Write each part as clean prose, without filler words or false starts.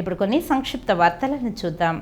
ఇప్పుడు కొన్ని సంక్షిప్త వార్తలను చూద్దాం.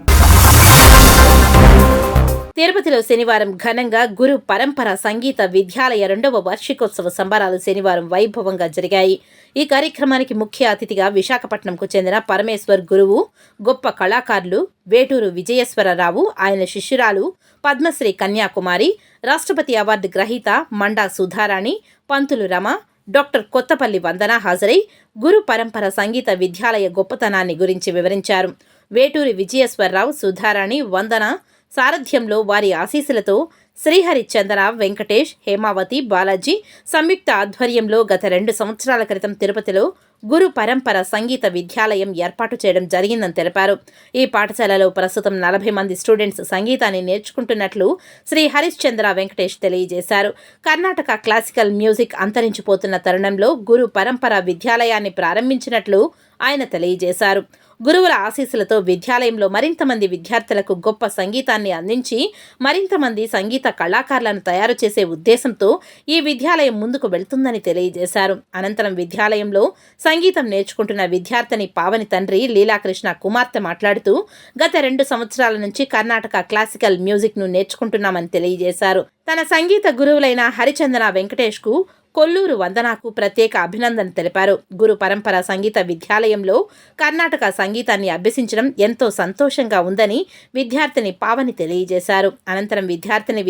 తిరుపతిలో శనివారం ఘనంగా గురు పరంపర సంగీత విద్యాలయ 2వ వార్షికోత్సవ సంబరాలు శనివారం వైభవంగా జరిగాయి. ఈ కార్యక్రమానికి ముఖ్య అతిథిగా విశాఖపట్నంకు చెందిన పరమేశ్వర్ గురువు, గొప్ప కళాకారులు వేటూరు విజయేశ్వరరావు, ఆయన శిష్యురాలు పద్మశ్రీ కన్యాకుమారి, రాష్ట్రపతి అవార్డు గ్రహీత మండా సుధారాణి, పంతులు రమ, డాక్టర్ కొత్తపల్లి వందన హాజరై గురు పరంపర సంగీత విద్యాలయ గొప్పతనాన్ని గురించి వివరించారు. వేటూరి విజయేశ్వరరావు, సుధారాణి, వందన సారథ్యంలో వారి ఆశీస్సులతో శ్రీహరిచంద్ర, వెంకటేష్, హేమావతి, బాలాజీ సంయుక్త ఆధ్వర్యంలో గత 2 సంవత్సరాల క్రితం తిరుపతిలో గురు పరంపర సంగీత విద్యాలయం ఏర్పాటు చేయడం జరిగిందని తెలిపారు. ఈ పాఠశాలలో ప్రస్తుతం 40 మంది స్టూడెంట్స్ సంగీతాన్ని నేర్చుకుంటున్నట్లు శ్రీ హరిశ్చంద్ర వెంకటేష్ తెలియజేశారు. కర్ణాటక క్లాసికల్ మ్యూజిక్ అంతరించిపోతున్న తరుణంలో గురు పరంపర విద్యాలయాన్ని ప్రారంభించినట్లు ఆయన తెలియజేశారు. గురువుల ఆశీస్సులతో విద్యాలయంలో మరింత మంది విద్యార్థులకు గొప్ప సంగీతాన్ని అందించి మరింత మంది సంగీత కళాకారులను తయారు చేసే ఉద్దేశంతో ఈ విద్యాలయం ముందుకు వెళ్తుందని తెలియజేశారు. అనంతరం విద్యాలయంలో సంగీతం నేర్చుకుంటున్న విద్యార్థిని పావని తండ్రి లీలాకృష్ణ కుమార్తె మాట్లాడుతూ గత 2 సంవత్సరాల నుంచి కర్ణాటక క్లాసికల్ మ్యూజిక్ను నేర్చుకుంటున్నామని తెలియజేశారు. తన సంగీత గురువులైన హరిచందన వెంకటేష్కు, కొల్లూరు వందనాకు ప్రత్యేక అభినందన తెలిపారు. గురు పరంపర సంగీత విద్యాలయంలో కర్ణాటక సంగీతాన్ని అభ్యసించడం ఎంతో సంతోషంగా ఉందని విద్యార్థిని పావని తెలియజేశారు. అనంతరం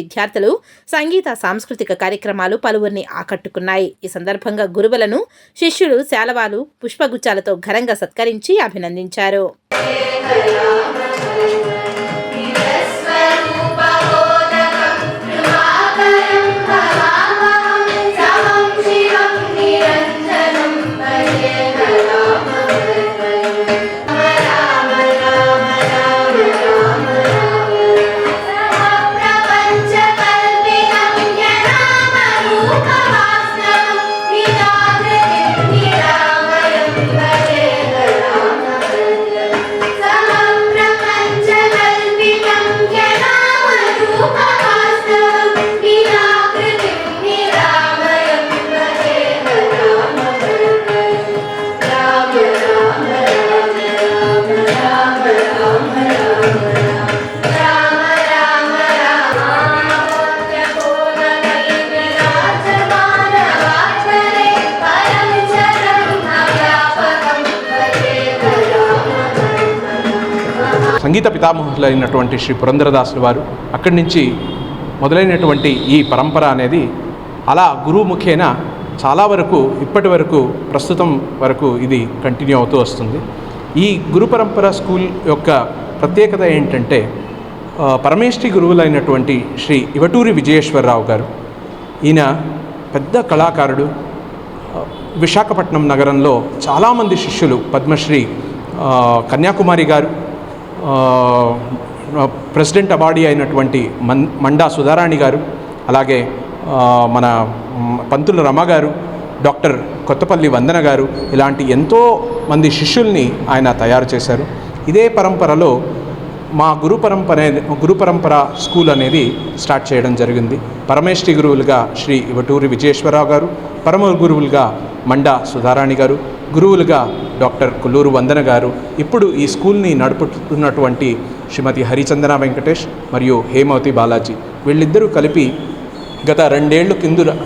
విద్యార్థులు సంగీత సాంస్కృతిక కార్యక్రమాలు పలువురిని ఆకట్టుకున్నాయి. ఈ సందర్భంగా గురువులను శిష్యులు శాలవాలు, పుష్పగుచ్చాలతో ఘనంగా సత్కరించి అభినందించారు. సంగీత పితామహులైనటువంటి శ్రీ పురంధరదాసుల వారు అక్కడి నుంచి మొదలైనటువంటి ఈ పరంపర అనేది అలా గురువు ముఖేన చాలా వరకు ఇప్పటి వరకు ప్రస్తుతం వరకు ఇది కంటిన్యూ అవుతూ వస్తుంది. ఈ గురు పరంపర స్కూల్ యొక్క ప్రత్యేకత ఏంటంటే పరమేష్ఠి గురువులైనటువంటి శ్రీ ఇవటూరి విజయేశ్వరరావు గారు, ఈయన పెద్ద కళాకారుడు. విశాఖపట్నం నగరంలో చాలామంది శిష్యులు పద్మశ్రీ కన్యాకుమారి గారు, ప్రెసిడెంట్ అవార్డీ అయినటువంటి మండా సుధారాణి గారు, అలాగే మన పంతుల రమ గారు, డాక్టర్ కొత్తపల్లి వందన గారు, ఇలాంటి ఎంతో మంది శిష్యుల్ని ఆయన తయారు చేశారు. ఇదే పరంపరలో మా గురు పరంపర స్కూల్ అనేది స్టార్ట్ చేయడం జరిగింది. పరమేష్ఠి గురువులుగా శ్రీ ఇవటూరి విజయేశ్వరరావు గారు, పరమ గురువులుగా మండా సుధారాణి గారు, గురువులుగా డాక్టర్ కొల్లూరు వందన గారు, ఇప్పుడు ఈ స్కూల్ని నడుపుతున్నటువంటి శ్రీమతి హరిచందన వెంకటేష్ మరియు హేమావతి బాలాజీ, వీళ్ళిద్దరూ కలిపి గత 2 ఏళ్ళు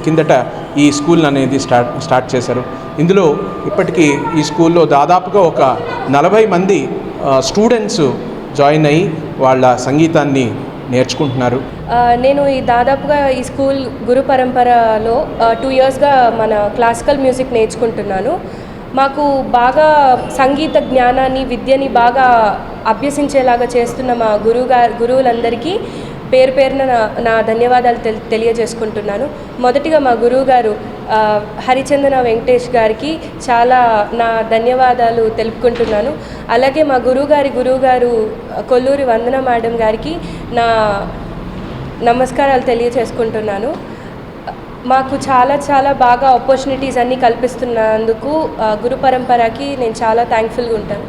కిందట ఈ స్కూల్ అనేది స్టార్ట్ చేశారు. ఇందులో ఇప్పటికీ ఈ స్కూల్లో దాదాపుగా ఒక 40 మంది స్టూడెంట్స్ జాయిన్ అయ్యి వాళ్ళ సంగీతాన్ని నేర్చుకుంటున్నారు. నేను దాదాపుగా ఈ స్కూల్ గురు పరంపరలో 2 ఇయర్స్గా మన క్లాసికల్ మ్యూజిక్ నేర్చుకుంటున్నాను. మాకు బాగా సంగీత జ్ఞానాన్ని, విద్యని బాగా అభ్యసించేలాగా చేస్తున్న మా గురువులందరికీ పేరు పేరున నా ధన్యవాదాలు తెలియజేసుకుంటున్నాను. మొదటిగా మా గురువు గారు హరిచందన వెంకటేష్ గారికి చాలా నా ధన్యవాదాలు తెలుపుకుంటున్నాను. అలాగే మా గురువుగారు కొల్లూరి వందన మేడం గారికి నా నమస్కారాలు తెలియజేసుకుంటున్నాను. మాకు చాలా బాగా ఆపర్చునిటీస్ అన్నీ కల్పిస్తున్నందుకు గురు పరంపరకి నేను చాలా థ్యాంక్ఫుల్గా ఉంటాను.